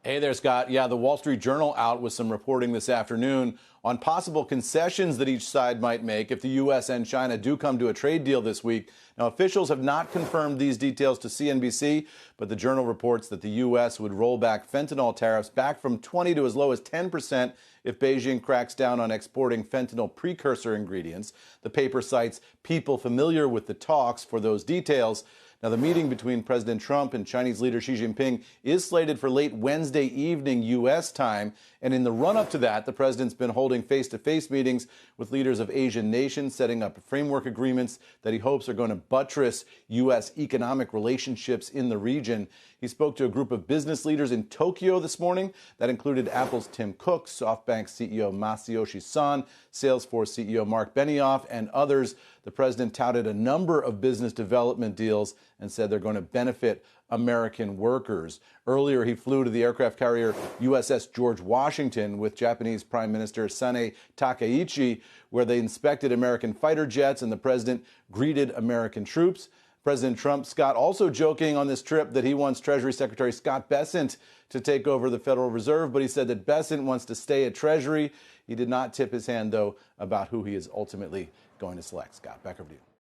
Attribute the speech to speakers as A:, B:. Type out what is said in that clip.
A: Hey there, Scott. Yeah, the Wall Street Journal out with some reporting this afternoon on possible concessions that each side might make if the U.S. and China do come to a trade deal this week. Now, officials have not confirmed these details to CNBC, but the Journal reports that the U.S. would roll back fentanyl tariffs back from 20 to as low as 10% if Beijing cracks down on exporting fentanyl precursor ingredients. The paper cites people familiar with the talks for those details. Now, the meeting between President Trump and Chinese leader Xi Jinping is slated for late Wednesday evening U.S. time. And in the run-up to that, the president's been holding face-to-face meetings with leaders of Asian nations, setting up framework agreements that he hopes are going to buttress U.S. economic relationships in the region. He spoke to a group of business leaders in Tokyo this morning. That included Apple's Tim Cook, SoftBank CEO Masayoshi Son, Salesforce CEO Mark Benioff, and others. The president touted a number of business development deals and said they're going to benefit American workers. Earlier, he flew to the aircraft carrier USS George Washington with Japanese Prime Minister Sanae Takaichi, where they inspected American fighter jets and the president greeted American troops. President Trump, Scott, also joking on this trip that he wants Treasury Secretary Scott Bessent to take over the Federal Reserve, but he said that Bessent wants to stay at Treasury. He did not tip his hand, though, about who he is ultimately going to select. Scott, back over to you.